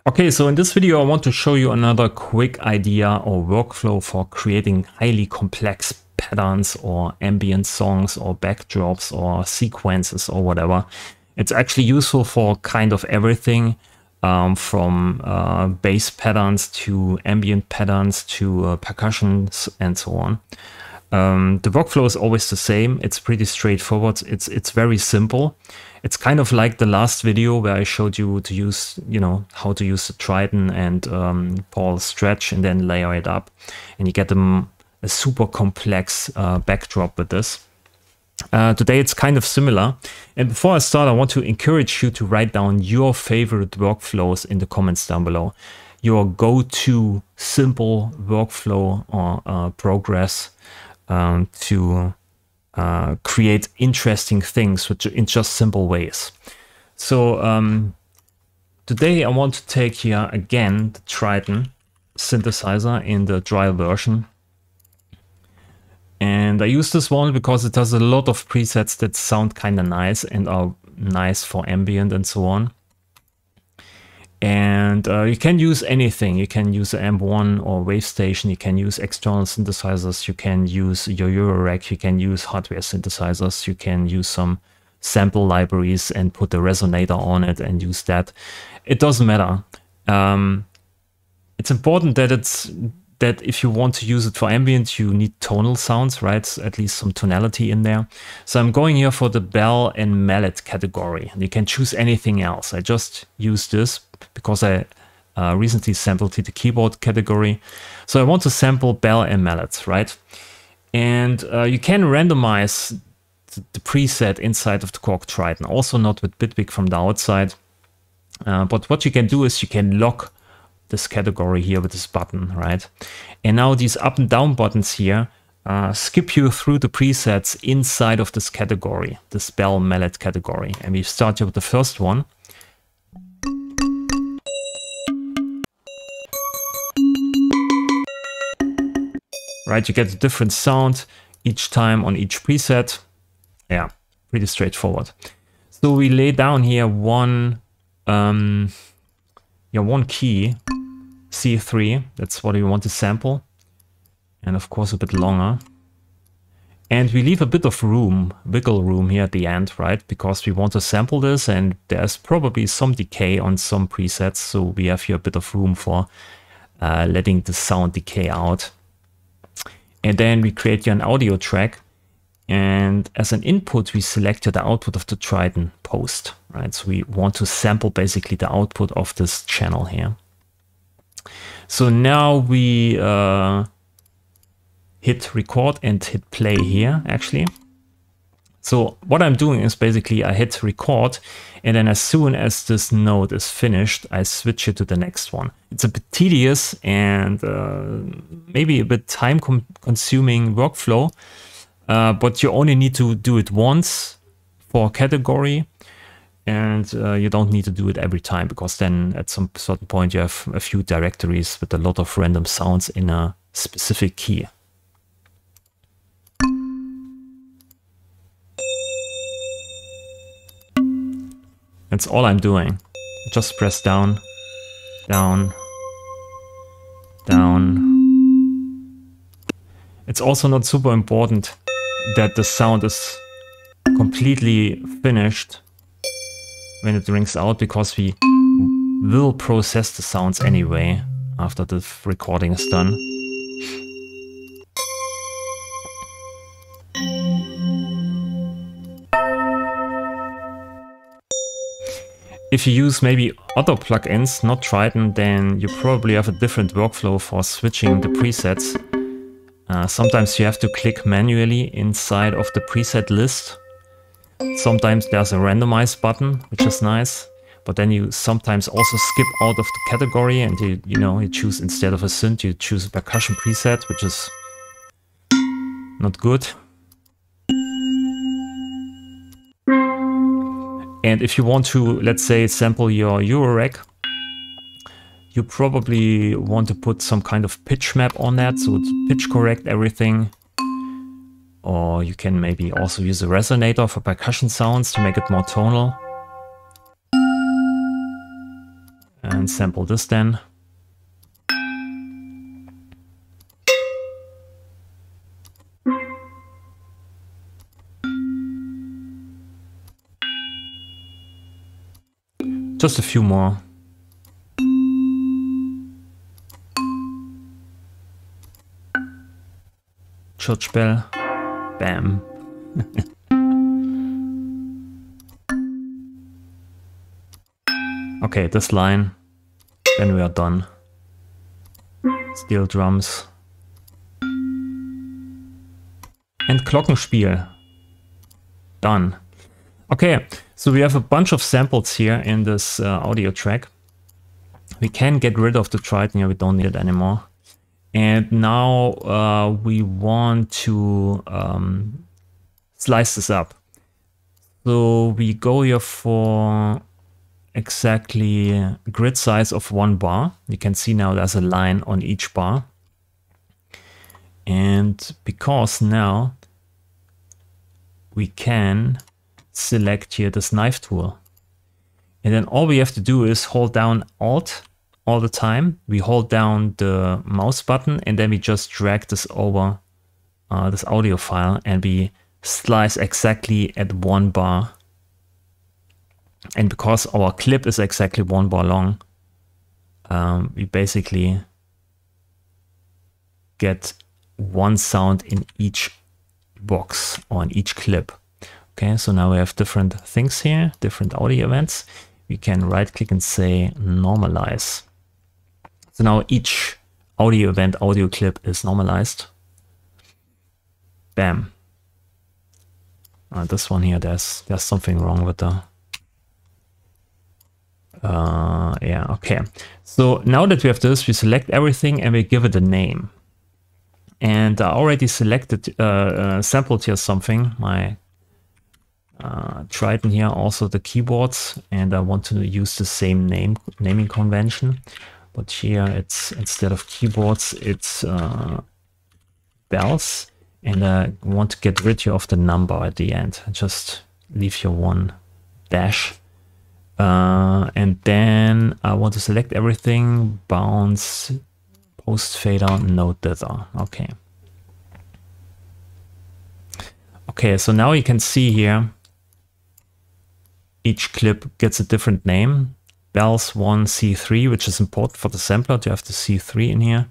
Okay, so in this video I want to show you another quick idea or workflow for creating highly complex patterns or ambient songs or backdrops or sequences or whatever. It's actually useful for kind of everything, from bass patterns to ambient patterns to percussions and so on. The workflow is always the same. It's pretty straightforward. It's very simple. It's kind of like the last video where I showed you to use, how to use the Triton and Paul stretch and then layer it up, and you get a super complex backdrop with this. Today it's kind of similar. And before I start, I want to encourage you to write down your favorite workflows in the comments down below. Your go-to simple workflow or progress to create interesting things in just simple ways. So today I want to take here again the Triton synthesizer in the dry version. And I use this one because it has a lot of presets that sound kind of nice and are nice for ambient and so on. And you can use anything. You can use AM1 or WaveStation. You can use external synthesizers. You can use your Eurorack. You can use hardware synthesizers. You can use some sample libraries and put a resonator on it and use that. It doesn't matter. It's important that if you want to use it for ambient, you need tonal sounds, right? At least some tonality in there. So I'm going here for the bell and mallet category. You can choose anything else. I just use this because I recently sampled the keyboard category. So I want to sample bell and mallets, right? And you can randomize the preset inside of the Korg Triton, also not with Bitwig from the outside. But what you can do is you can lock this category here with this button, right? And now these up and down buttons here skip you through the presets inside of this category, this bell mallet category. And we start here with the first one. Right, you get a different sound each time on each preset. Yeah, pretty straightforward. So we lay down here one key, C3, that's what we want to sample, and of course a bit longer. And we leave a bit of room, wiggle room here at the end, right? Because we want to sample this and there's probably some decay on some presets, so we have here a bit of room for letting the sound decay out. And then we create here an audio track, and as an input we select the output of the Triton post, right? So we want to sample basically the output of this channel here. So now we hit record and hit play here actually. So what I'm doing is basically I hit record, and then as soon as this note is finished, I switch it to the next one. It's a bit tedious and maybe a bit time consuming workflow, but you only need to do it once for a category, and you don't need to do it every time, because then at some certain point you have a few directories with a lot of random sounds in a specific key. That's all I'm doing. Just press down, down, down. It's also not super important that the sound is completely finished when it rings out, because we will process the sounds anyway after the recording is done. If you use maybe other plugins, not Triton, then you probably have a different workflow for switching the presets. Sometimes you have to click manually inside of the preset list. Sometimes there's a randomize button, which is nice, but then you sometimes also skip out of the category and you choose, instead of a synth, you choose a percussion preset, which is not good. And if you want to, let's say, sample your Eurorack, you probably want to put some kind of pitch map on that, so it's pitch correct everything. Or you can maybe also use a resonator for percussion sounds to make it more tonal. And sample this then. Just a few more. Church bell. Bam. Okay, this line. Then we are done. Steel drums. And Glockenspiel. Done. Okay, so we have a bunch of samples here in this audio track. We can get rid of the Triton here, we don't need it anymore. And now we want to slice this up. So we go here for exactly grid size of 1 bar. You can see now there's a line on each bar. And because now we can select here this knife tool. And then all we have to do is hold down Alt all the time. We hold down the mouse button and then we just drag this over this audio file and we slice exactly at 1 bar. And because our clip is exactly 1 bar long, we basically get one sound in each box or in each clip. Okay, so now we have different things here, different audio events. We can right click and say normalize. So now each audio event, audio clip is normalized. Bam. This one here, there's something wrong with the... yeah, okay. So now that we have this, we select everything and we give it a name. And I already selected, sampled here something, my Triton here, also the keyboards, and I want to use the same naming convention. But here it's, instead of keyboards, it's bells. And I want to get rid here of the number at the end. Just leave here 1 dash. And then I want to select everything, bounce, post fader, no dither. Okay. Okay, so now you can see here, each clip gets a different name. Bells 1 C3, which is important for the sampler to have the C3 in here.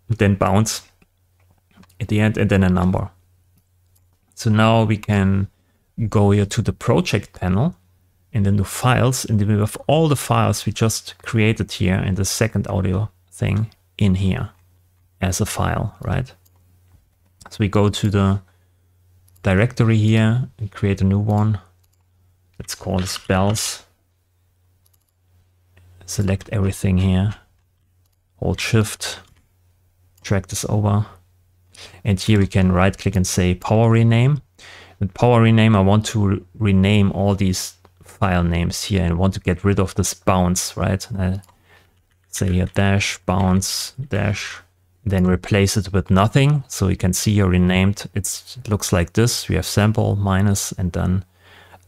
Then bounce at the end and then a number. So now we can go here to the project panel and then to files, and then we have all the files we just created here in the second audio thing in here as a file, right? So we go to the directory here and create a new one. Let's call this bells. Select everything here, hold shift, drag this over. And here we can right click and say power rename. With power rename, I want to rename all these file names here and want to get rid of this bounce, right? Say here dash, bounce, dash, then replace it with nothing. So you can see here renamed, it looks like this. We have sample, minus, and then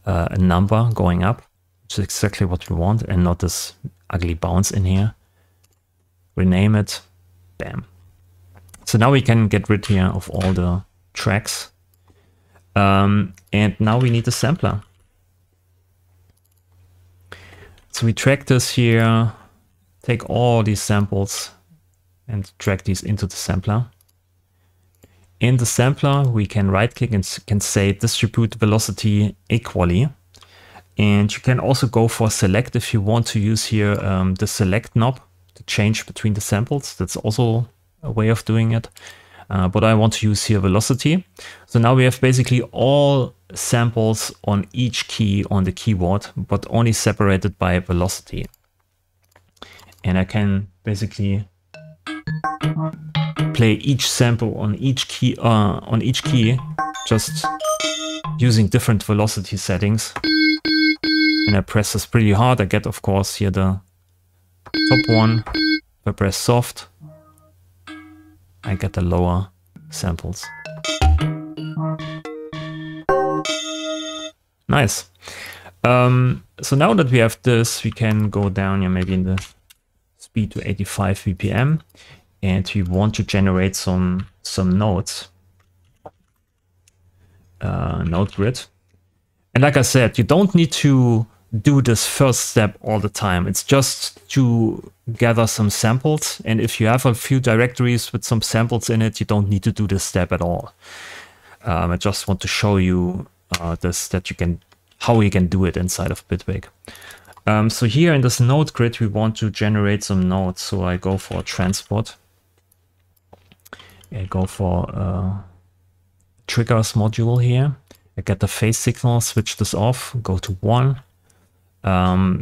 a number going up, which is exactly what we want, and not this ugly bounce in here. Rename it, bam. So now we can get rid here of all the tracks. And now we need a sampler. So we track this here, take all these samples and drag these into the sampler. In the sampler, we can right click and can say distribute velocity equally. And you can also go for select if you want to use here the select knob to change between the samples. That's also a way of doing it. But I want to use here velocity. So now we have basically all samples on each key on the keyboard, but only separated by velocity. And I can basically play each sample on each key, just using different velocity settings. And I press this pretty hard. I get, of course, here the top one. If I press soft, I get the lower samples. Nice. So now that we have this, we can go down here, maybe in the speed to 85 BPM, and we want to generate some nodes, node grid. And like I said, you don't need to do this first step all the time. It's just to gather some samples. And if you have a few directories with some samples in it, you don't need to do this step at all. I just want to show you how you can do it inside of Bitwig. So here in this node grid, we want to generate some nodes. So I go for transport. I go for triggers module here. I get the phase signal, switch this off, go to 1.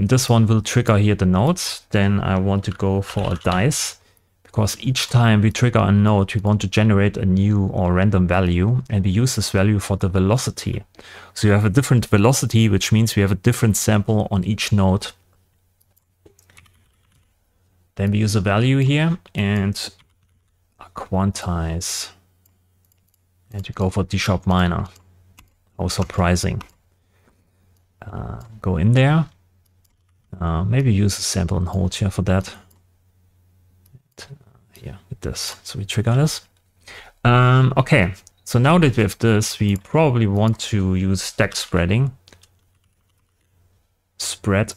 This one will trigger here the nodes. Then I want to go for a dice, because each time we trigger a node, we want to generate a new or random value, and we use this value for the velocity. So you have a different velocity, which means we have a different sample on each node. Then we use a value here and quantize. And you go for D# minor. How surprising. Go in there. Maybe use a sample and hold here for that. Yeah, with this. So we trigger this. Okay, so now that we have this, we probably want to use stack spreading. Spread.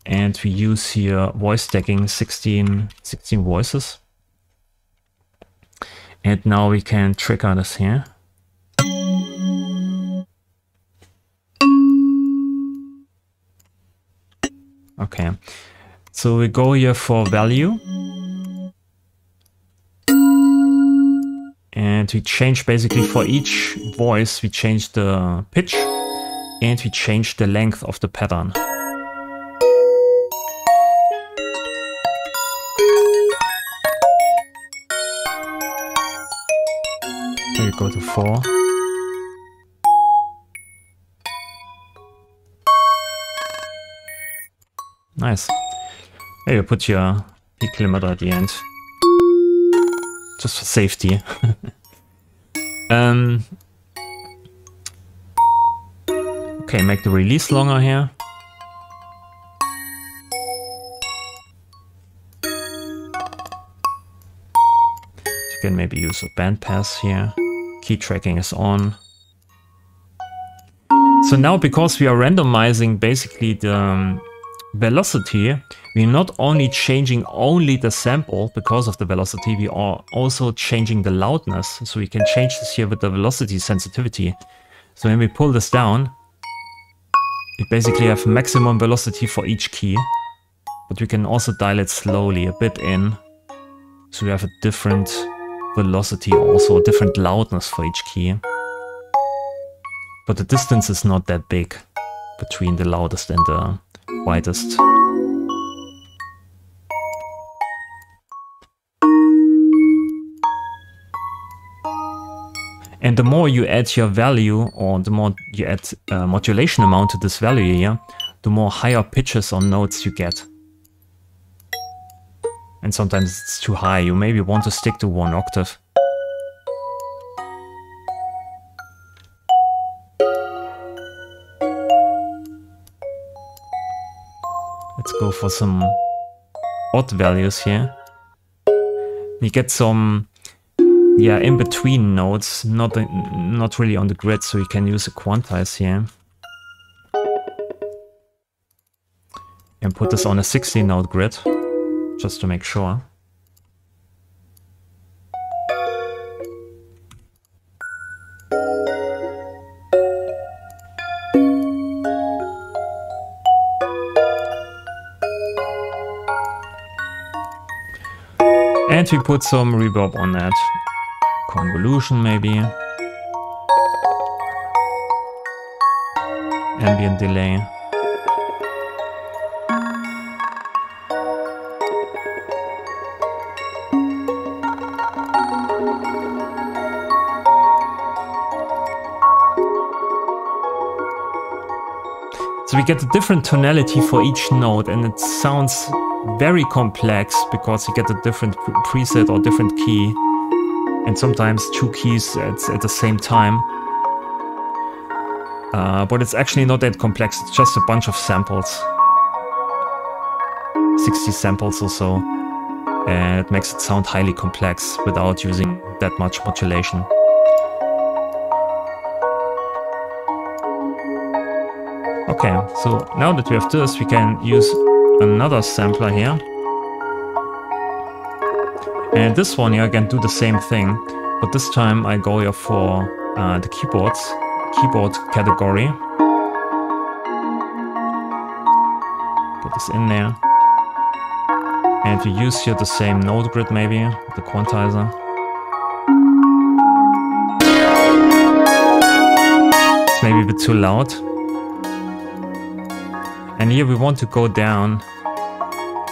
And we use here voice stacking 16 voices. And now we can trigger this here. Okay, so we go here for value. And we change basically for each voice, we change the pitch and we change the length of the pattern. So you go to 4. Nice. There you put your peak limiter at the end. Just for safety. Okay, make the release longer here. You can maybe use a bandpass here. Key tracking is on. So now, because we are randomizing basically the velocity, we're not only changing the sample because of the velocity, we are also changing the loudness. So we can change this here with the velocity sensitivity. So when we pull this down, we basically have maximum velocity for each key, but we can also dial it slowly a bit in. So we have a different velocity, also a different loudness for each key. But the distance is not that big between the loudest and the widest. And the more you add your value, or the more you add modulation amount to this value here, the more higher pitches on notes you get. And sometimes it's too high, you maybe want to stick to 1 octave. Let's go for some odd values here. You get some, yeah, in between nodes, not really on the grid, so you can use a quantize here. And put this on a 16 node grid, just to make sure. And we put some reverb on that. Convolution maybe. Ambient delay. So we get a different tonality for each note, and it sounds very complex because you get a different preset or different key, and sometimes 2 keys at the same time. but it's actually not that complex. It's just a bunch of samples, 60 samples or so, and it makes it sound highly complex without using that much modulation. Okay, so now that we have this, we can use another sampler here. And this one here, I can do the same thing, but this time I go here for the keyboard category. Put this in there. And we use here the same note grid maybe, the quantizer. It's maybe a bit too loud. And here we want to go down,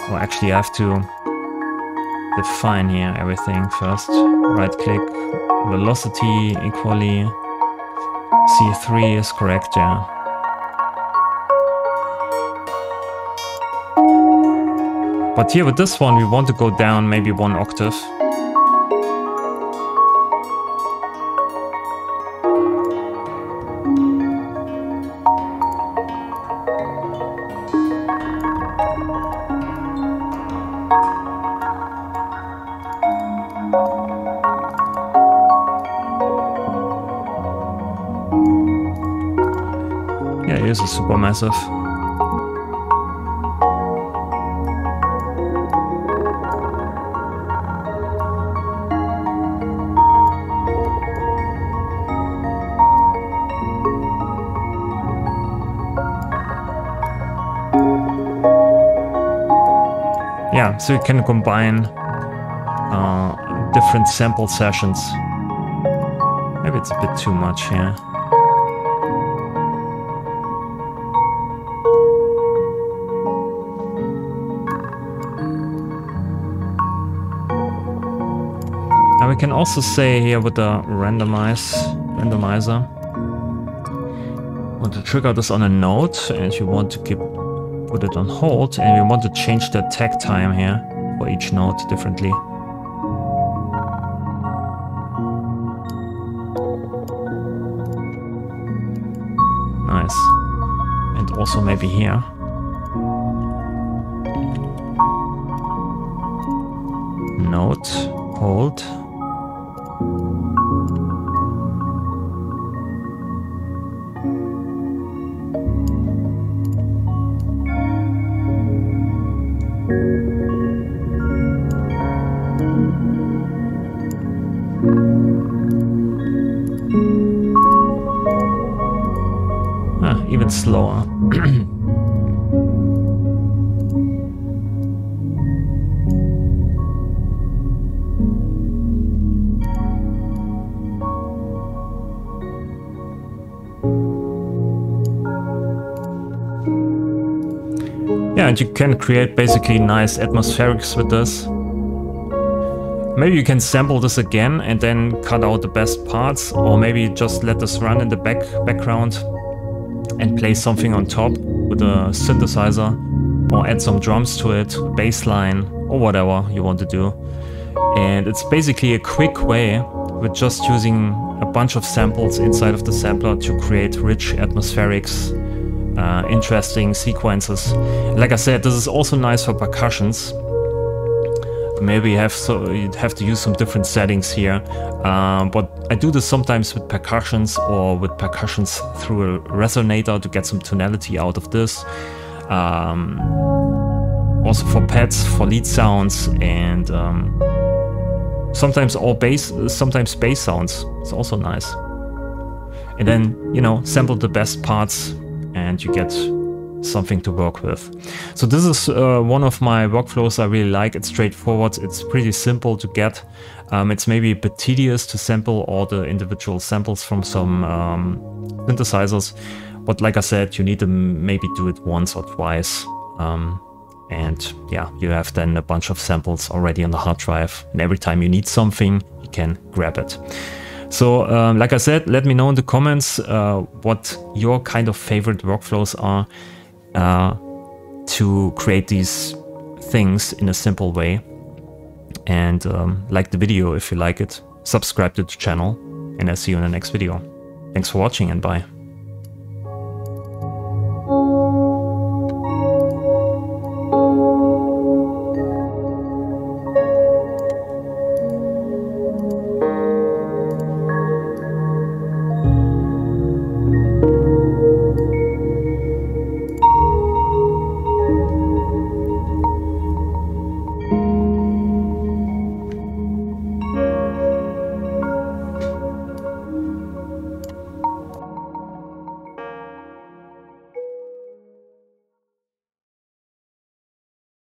or actually I have to define here everything first. Right click, velocity equally, C3 is correct, yeah. But here with this one we want to go down maybe 1 octave. Yeah, here's a supermassive. Yeah, so you can combine different sample sessions. Maybe it's a bit too much here. And we can also say here with the randomizer, want to trigger this on a note, and you want to put it on hold, and we want to change the tag time here for each note differently. Nice. And also maybe here. Note, hold. Even slower. Yeah, and you can create basically nice atmospherics with this. Maybe you can sample this again and then cut out the best parts, or maybe just let this run in the background and play something on top with a synthesizer, or add some drums to it, bass line, or whatever you want to do. And it's basically a quick way with just using a bunch of samples inside of the sampler to create rich atmospherics, interesting sequences. Like I said, this is also nice for percussions. Maybe you'd have to use some different settings here, but I do this sometimes with percussions, or with percussions through a resonator to get some tonality out of this. Also for pads, for lead sounds, and sometimes bass sounds. It's also nice. And then, you know, sample the best parts and you get something to work with. So this is one of my workflows I really like. It's straightforward, it's pretty simple to get. It's maybe a bit tedious to sample all the individual samples from some synthesizers, but like I said, you need to maybe do it once or twice. And yeah, you have then a bunch of samples already on the hard drive, and every time you need something, you can grab it. So like I said, let me know in the comments what your kind of favorite workflows are to create these things in a simple way. And like the video if you like it, subscribe to the channel, and I'll see you in the next video. Thanks for watching, and bye.